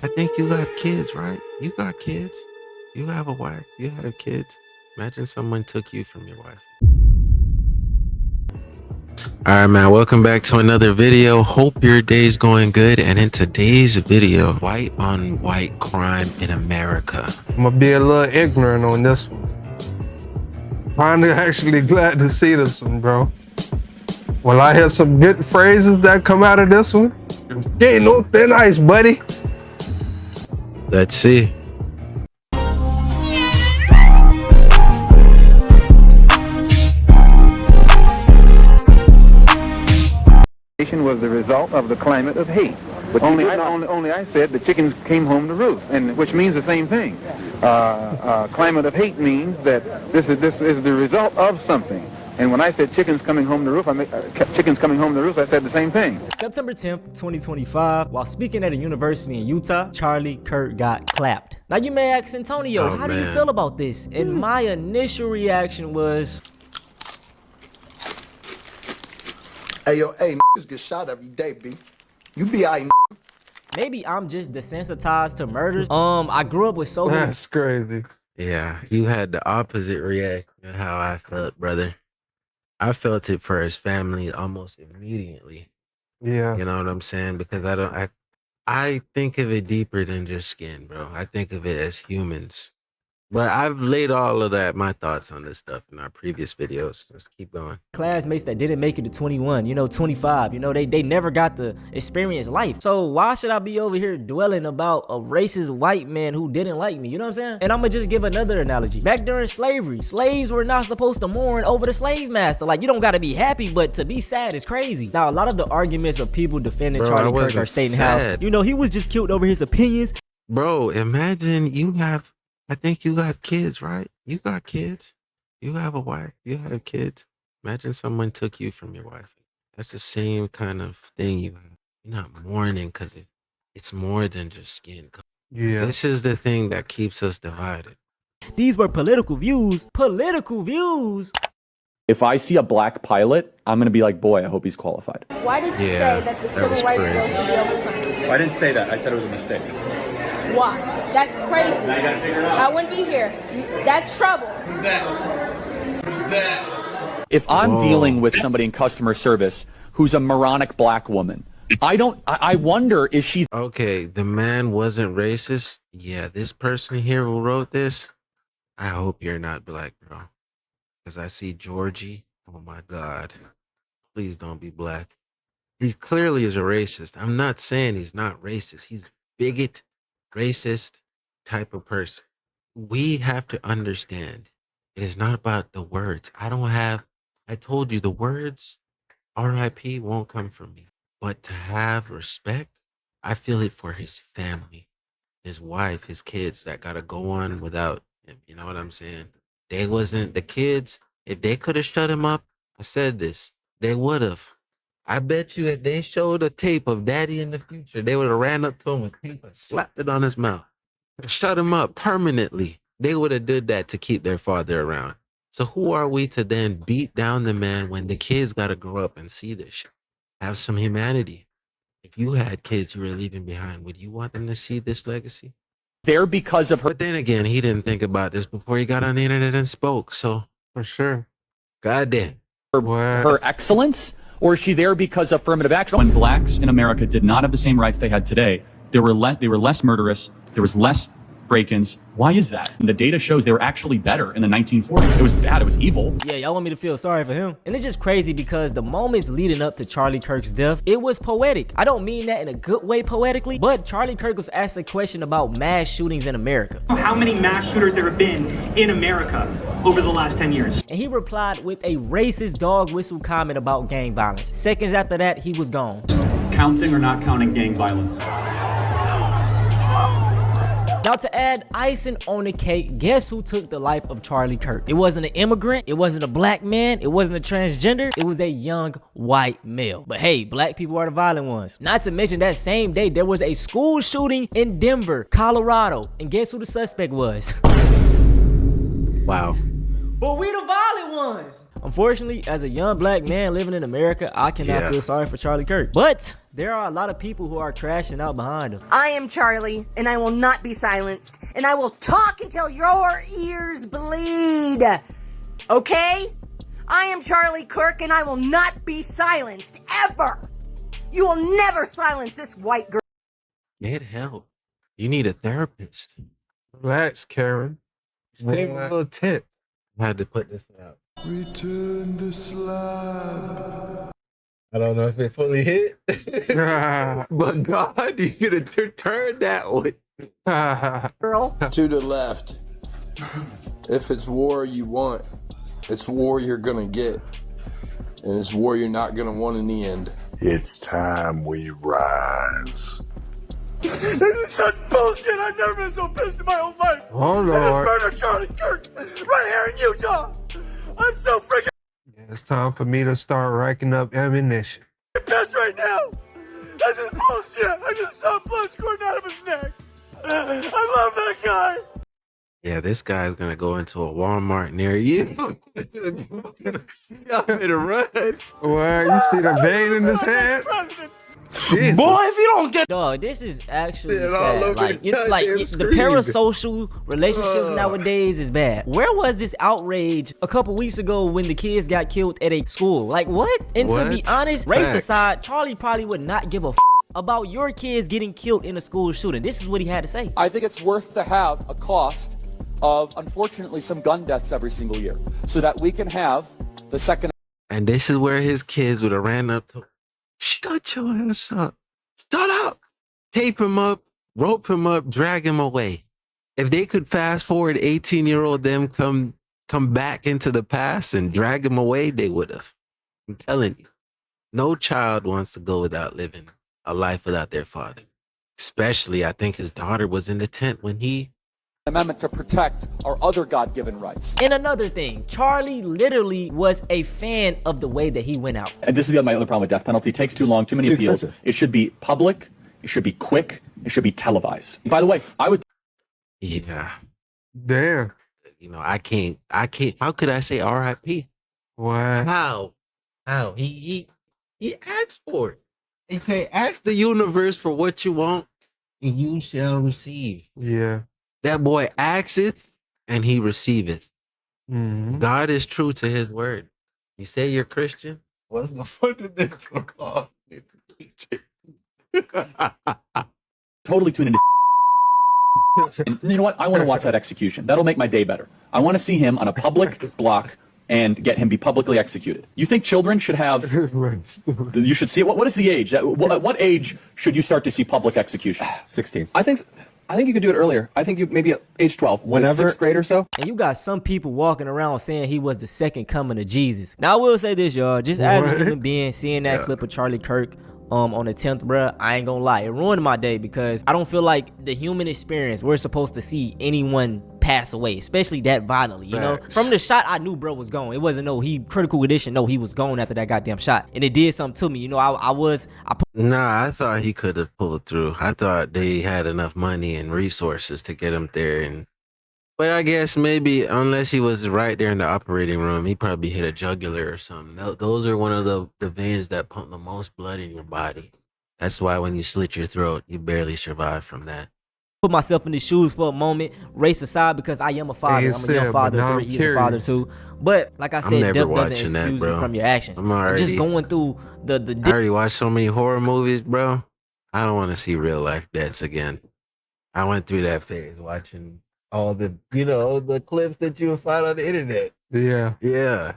I think you got kids, right? You got kids. You have a wife. You had kids. Imagine someone took you from your wife. All right, man. Welcome back to another video. Hope your day's going good. And in today's video, white on white crime in America. I'm gonna be a little ignorant on this one. Finally, actually glad to see this one, bro. Well, I hear some good phrases that come out of this one. You ain't no thin ice, buddy. Let's see. Was the result of the climate of hate. But only I said the chickens came home to roost, and which means the same thing. Climate of hate means that this is the result of something. And when I said chickens coming home to roost, I said the same thing. September 10th, 2025, while speaking at a university in Utah, Charlie Kirk got clapped. Now you may ask, Antonio, how do you feel about this? And my initial reaction was, hey, yo, niggas get shot every day, B. You be aight, maybe I'm just desensitized to murders. I grew up with so many. That's crazy. Yeah, you had the opposite reaction to how I felt, brother. I felt it for his family almost immediately. Yeah. You know what I'm saying? Because I think of it deeper than just skin, bro. I think of it as humans. But I've laid all of my thoughts on this stuff in our previous videos. Let's keep going. Classmates that didn't make it to 21, 25, they never got to experience life. So why should I be over here dwelling about a racist white man who didn't like me? You know what I'm saying? And I'm gonna just give another analogy. Back during slavery, slaves were not supposed to mourn over the slave master. Like, you don't gotta be happy, but to be sad is crazy. Now, a lot of the arguments of people defending Charlie Kirk are stating how, he was just killed over his opinions. Bro, imagine I think you got kids, right? You got kids. You have a wife. You had kids. Imagine someone took you from your wife. That's the same kind of thing you have. You're not mourning because it's more than just skin. Yeah. This is the thing that keeps us divided. These were political views. Political views. If I see a black pilot, I'm going to be like, boy, I hope he's qualified. Why did you say that the civil rights bill should be overturned? I didn't say that. I said it was a mistake. Why? That's crazy. Now you got to figure it out. I wouldn't be here. That's trouble. Who's that? If I'm dealing with somebody in customer service who's a moronic black woman, I wonder, is she... Okay, the man wasn't racist. Yeah, this person here who wrote this, I hope you're not black, bro. Because I see Georgie. Oh my God. Please don't be black. He clearly is a racist. I'm not saying he's not racist. He's bigot, racist type of person. We have to understand it is not about the words. I told you the words RIP won't come from me. But to have respect, I feel it for his family, his wife, his kids that gotta go on without him. You know what I'm saying? They wasn't the kids. If they could have shut him up, I said this, they would have. I bet you if they showed a tape of Daddy in the future, they would have ran up to him with tape and slapped it on his mouth. Shut him up permanently. They would have did that to keep their father around. So who are we to then beat down the man when the kids got to grow up and see this shit? Have some humanity. If you had kids you were leaving behind, would you want them to see this legacy? There because of her... But then again, he didn't think about this before he got on the internet and spoke. So For sure. goddamn. her excellence? Or is she there because of affirmative action? When blacks in America did not have the same rights they had today, they were less murderous, there was less break-ins. Why is that? And the data shows they were actually better in the 1940s. It was bad, it was evil. Yeah, y'all want me to feel sorry for him? And it's just crazy because the moments leading up to Charlie Kirk's death, it was poetic. I don't mean that in a good way poetically, but Charlie Kirk was asked a question about mass shootings in America. How many mass shooters there have been in America over the last 10 years? And he replied with a racist dog whistle comment about gang violence. Seconds after that, he was gone. Counting or not counting gang violence? Now, to add icing on the cake, guess who took the life of Charlie Kirk? It wasn't an immigrant, it wasn't a black man, it wasn't a transgender, it was a young white male. But hey, black people are the violent ones. Not to mention that same day, there was a school shooting in Denver, Colorado. And guess who the suspect was? Wow. But we the violent ones. Unfortunately, as a young black man living in America, I cannot feel sorry for Charlie Kirk. But there are a lot of people who are crashing out behind him. I am Charlie, and I will not be silenced, and I will talk until your ears bleed. Okay? I am Charlie Kirk, and I will not be silenced, ever. You will never silence this white girl. Get help. You need a therapist. Relax, Karen. Stay in a little tent. I had to put this out. Return the slab. I don't know if it fully hit, but God, you could have turned that one. Girl. To the left. If it's war you want, it's war you're gonna get. And it's war you're not gonna want in the end. It's time we rise. This is such bullshit. I've never been so pissed in my whole life. Oh, Lord. I just murdered Charlie Kirk right here in Utah. I'm so freaking It's time for me to start racking up ammunition. pissed right now. This is bullshit. I just saw blood squirting out of his neck. I love that guy. Yeah, this guy's gonna go into a Walmart near you. Y'all better run. What? You see the vein in his head? Jesus. Boy, if you don't get dog, this is actually Shit all sad. over Like, the it's like goddamn the screen. parasocial relationships nowadays is bad. Where was this outrage a couple weeks ago when the kids got killed at a school? Like what? And to be What? honest, race Facts. aside, Charlie probably would not give a about your kids getting killed in a school shooting. This is what he had to say. I think it's worth to have a cost of, unfortunately, some gun deaths every single year so that we can have the second. And this is where his kids would have ran up to, shut your ass up. Shut up. Tape him up, rope him up, drag him away. If they could fast forward 18-year-old them come back into the past and drag him away, they would have. I'm telling you, no child wants to go without living a life without their father. Especially, I think his daughter was in the tent when he... Amendment to protect our other God-given rights. And another thing, Charlie literally was a fan of the way that he went out. And this is my other problem with death penalty. It takes too long, too many appeals. It should be public. It should be quick. It should be televised. By the way, I would... Yeah. Damn. You know, I can't, how could I say R.I.P.? What? How? He asked for it. He say, ask the universe for what you want, and you shall receive. Yeah. That boy asketh, and he receiveth. Mm-hmm. God is true to his word. You say you're Christian? What's the fundamental law? totally tune into. And you know what? I want to watch that execution. That'll make my day better. I want to see him on a public block and get him be publicly executed. You think children should have? You should see it. What is the age? At what age should you start to see public executions? 16. I think you could do it earlier. I think you maybe at age 12, whenever 6th grade or so. And you got some people walking around saying he was the second coming of Jesus. Now I will say this, y'all, just as a human being, seeing that clip of Charlie Kirk on the 10th, bruh, I ain't gonna lie, it ruined my day because I don't feel like the human experience, we're supposed to see anyone pass away, especially that violently, you know? From the shot, I knew bro was gone. It wasn't critical condition. No, he was gone after that goddamn shot. And it did something to me. You know, Nah, I thought he could have pulled through. I thought they had enough money and resources to get him there. But I guess maybe unless he was right there in the operating room, he probably hit a jugular or something. Those are one of the veins that pump the most blood in your body. That's why when you slit your throat, you barely survive from that. put myself in his shoes for a moment, race aside, because I am a father. I'm a young father of 3. He's a father too. But like I said, death doesn't excuse you from your actions. Just going through the I already watched so many horror movies, bro. I don't want to see real life deaths again. I went through that phase watching all the, the clips that you would find on the internet. Yeah. Yeah.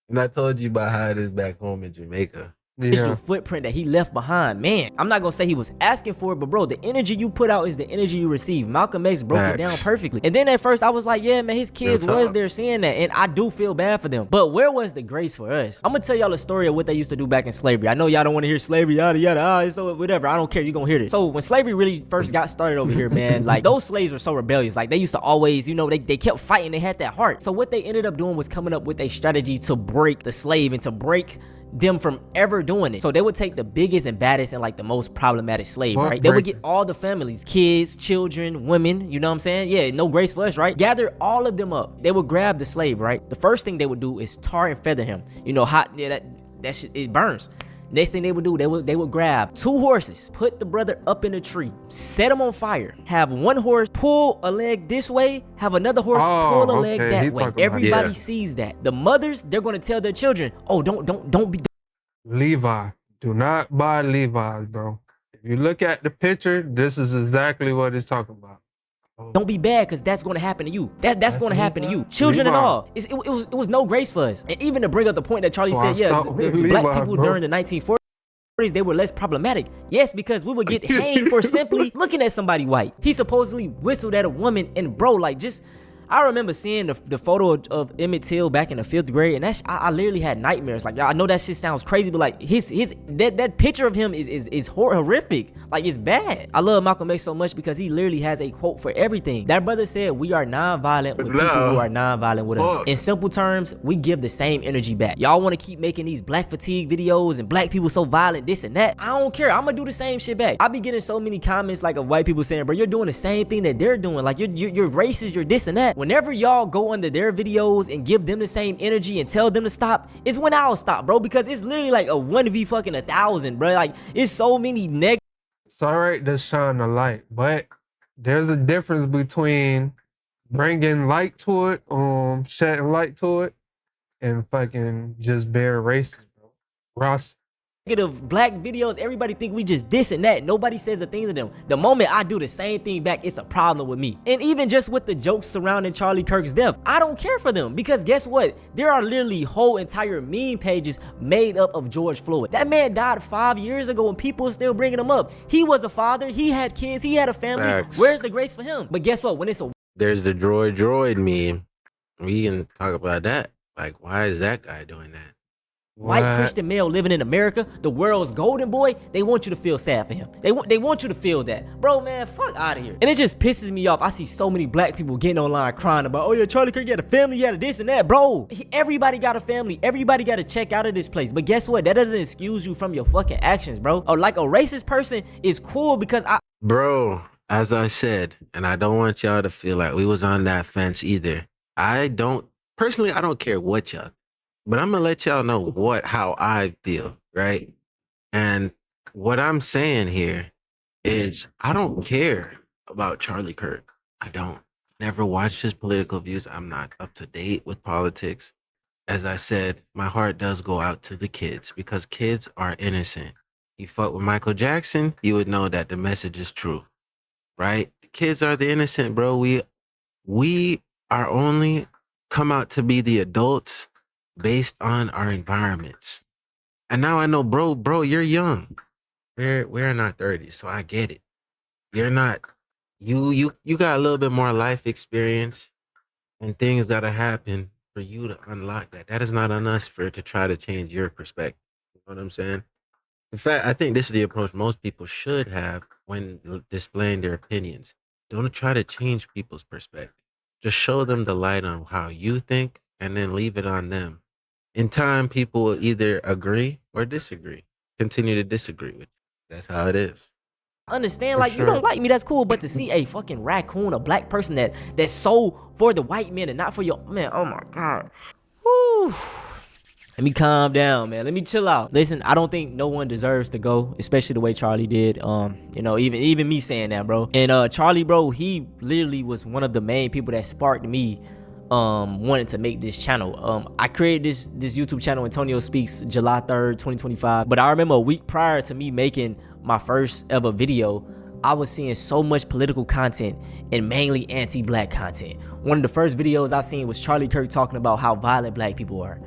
And I told you about how it is back home in Jamaica. digital footprint that he left behind. Man, I'm not gonna say he was asking for it, but bro, the energy you put out is the energy you receive. Malcolm X broke it down perfectly. And then at first I was like, yeah, man, his kids was there seeing that, and I do feel bad for them. But where was the grace for us? I'm gonna tell y'all a story of what they used to do back in slavery. I know y'all don't want to hear slavery, yada yada, so whatever. I don't care. You gonna hear this. So when slavery really first got started over here, man, like those slaves were so rebellious. Like they used to always, they kept fighting. They had that heart. So what they ended up doing was coming up with a strategy to break the slave and to break them from ever doing it. So they would take the biggest and baddest and like the most problematic slave, right? They would get all the families, kids, children, women, you know what I'm saying? Yeah, no grace for us, right? Gather all of them up. They would grab the slave, right? The first thing they would do is tar and feather him. You know, hot, yeah, that shit, it burns. Next thing they would do, they would grab 2 horses, put the brother up in a tree, set him on fire, have one horse pull a leg this way, have another horse pull a leg that way. Everybody sees that. The mothers, they're going to tell their children, oh, don't be. Levi, do not buy Levi's, bro. If you look at the picture, this is exactly what it's talking about. Don't be bad, because that's going to happen to you. That's going to happen to you. Children and all. It was no grace for us. And even to bring up the point that Charlie said, yeah, the black people during the 1940s, they were less problematic. Yes, because we would get hanged for simply looking at somebody white. He supposedly whistled at a woman, and bro, like, just... I remember seeing the photo of Emmett Till back in the 5th grade, and I literally had nightmares. Like, I know that shit sounds crazy, but like that picture of him is horrific. Like, it's bad. I love Malcolm X so much because he literally has a quote for everything. That brother said, "We are non-violent with people who are non-violent with us." In simple terms, we give the same energy back. Y'all want to keep making these black fatigue videos and black people so violent, this and that. I don't care. I'm gonna do the same shit back. I be getting so many comments like of white people saying, "Bro, you're doing the same thing that they're doing. Like, you're racist. You're this and that." Whenever y'all go under their videos and give them the same energy and tell them to stop, is when I'll stop, bro, because it's literally like a 1v fucking 1,000, bro. Like, it's so many negative. It's all right to shine the light, but there's a difference between bringing light to it, shedding light to it, and fucking just being racist, bro. Ross. Black videos, everybody think we just this and that. Nobody says a thing to them. The moment I do the same thing back, it's a problem with me. And even just with the jokes surrounding Charlie Kirk's death, I don't care for them, because guess what? There are literally whole entire meme pages made up of George Floyd. That man died 5 years ago and people are still bringing him up. He was a father, he had kids, he had a family. Facts. Where's the grace for him? But guess what? When it's a... There's the droid meme. We can talk about that. Like, why is that guy doing that? White Christian male living in America, the world's golden boy, they want you to feel sad for him. They want you to feel that. Bro, man, fuck out of here. And it just pisses me off. I see so many black people getting online crying about, oh yeah, Charlie Kirk had a family, he had a this and that. Bro, everybody got a family. Everybody got to check out of this place. But guess what? That doesn't excuse you from your fucking actions, bro. Or like a racist person is cool because Bro, as I said, and I don't want y'all to feel like we was on that fence either. Personally, I don't care what y'all, but I'm gonna let y'all know how I feel, right? And what I'm saying here is I don't care about Charlie Kirk. I don't. Never watched his political views. I'm not up to date with politics. As I said, my heart does go out to the kids because kids are innocent. You fuck with Michael Jackson, you would know that the message is true, right? Kids are the innocent, bro. We are only come out to be the adults based on our environments. And now I know, bro, you're young. We're in our 30s, so I get it. You're not, you got a little bit more life experience and things gotta happen for you to unlock that. That is not on us to try to change your perspective. You know what I'm saying? In fact, I think this is the approach most people should have when displaying their opinions. Don't try to change people's perspective. Just show them the light on how you think and then leave it on them. In time, people will either agree or disagree. Continue to disagree with you. That's how it is. Understand, like, you don't like me, that's cool, but to see a fucking raccoon, a black person that's so for the white man and not for your man, oh my God. Woo. Let me calm down, man. Let me chill out. Listen, I don't think no one deserves to go, especially the way Charlie did. You know, even me saying that, bro. And Charlie, bro, he literally was one of the main people that sparked me wanted to make this channel. I created this YouTube channel, Antonio Speaks, July 3rd, 2025. But I remember a week prior to me making my first ever video, I was seeing so much political content and mainly anti-black content. One of the first videos I seen was Charlie Kirk talking about how violent black people are.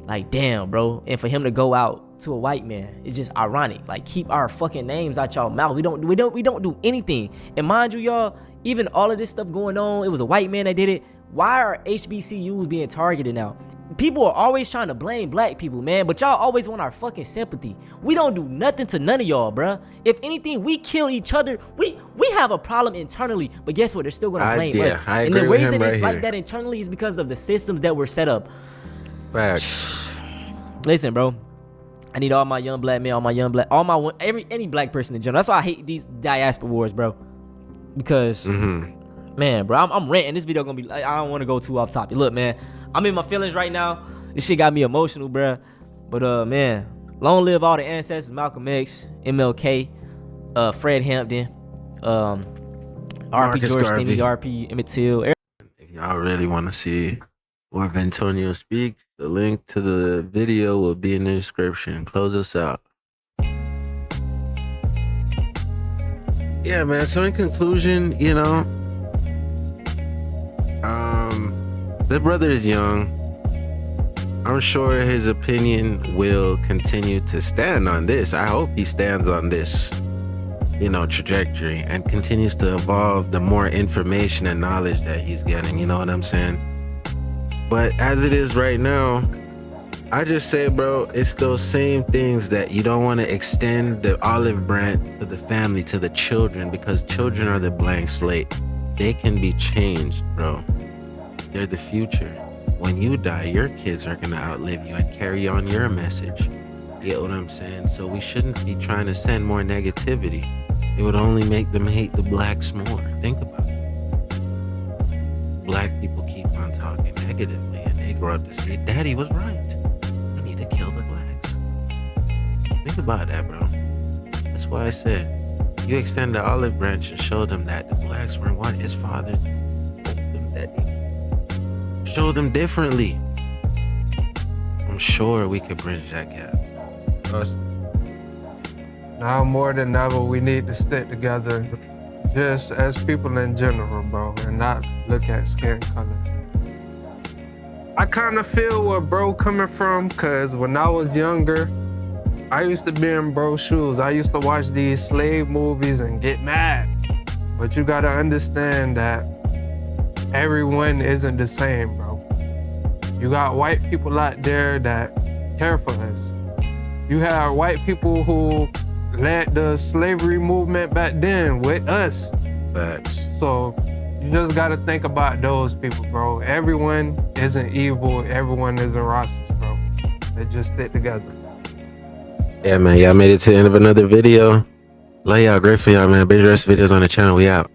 Like, damn, bro. And for him to go out to a white man, it's just ironic. Like, keep our fucking names out y'all mouth. We don't do anything. And mind you, y'all, even all of this stuff going on, it was a white man that did it. Why are HBCUs being targeted now? People are always trying to blame black people, man, but y'all always want our fucking sympathy. We don't do nothing to none of y'all, bruh. If anything, we kill each other. We have a problem internally, but guess what? They're still gonna blame us. And the reason it's like that internally is because of the systems that were set up. Facts. Listen, bro. I need all my young black men, any black person in general. That's why I hate these diaspora wars, bro. Because, man, bro, I'm ranting. This video gonna be, I don't want to go too off topic. Look, man, I'm in my feelings right now. This shit got me emotional, bro. But, man, long live all the ancestors, Malcolm X, MLK, Fred Hampton, RP George Stinney, RP Emmett Till. If y'all really want to see more of Antonio speak, the link to the video will be in the description. Close us out. Yeah, man. So in conclusion, you know, the brother is young. I'm sure his opinion will continue to stand on this. I hope he stands on this, you know, trajectory and continues to evolve the more information and knowledge that he's getting. You know what I'm saying? But as it is right now, I just say, bro, it's those same things that you don't want to extend the olive branch to the family, to the children, because children are the blank slate. They can be changed, bro. They're the future. When you die, your kids are going to outlive you and carry on your message. You get what I'm saying? So we shouldn't be trying to send more negativity. It would only make them hate the blacks more. Think about it. Black people keep on talking negatively and they grow up to see daddy was right. We need to kill the blacks. Think about that, bro. That's why I said, you extend the olive branch and show them that the blacks weren't what his father told them that. Show them differently. I'm sure we could bridge that gap. Now more than ever, we need to stick together just as people in general, bro, and not look at skin color. I kind of feel where bro coming from, because when I was younger, I used to be in bro's shoes. I used to watch these slave movies and get mad. But you gotta understand that everyone isn't the same, bro. You got white people out there that care for us. You have white people who led the slavery movement back then with us. So you just gotta think about those people, bro. Everyone isn't evil. Everyone isn't racist, bro. They just stick together. Yeah, man. Y'all made it to the end of another video. Love y'all. Great for y'all, man. Big rest videos on the channel. We out.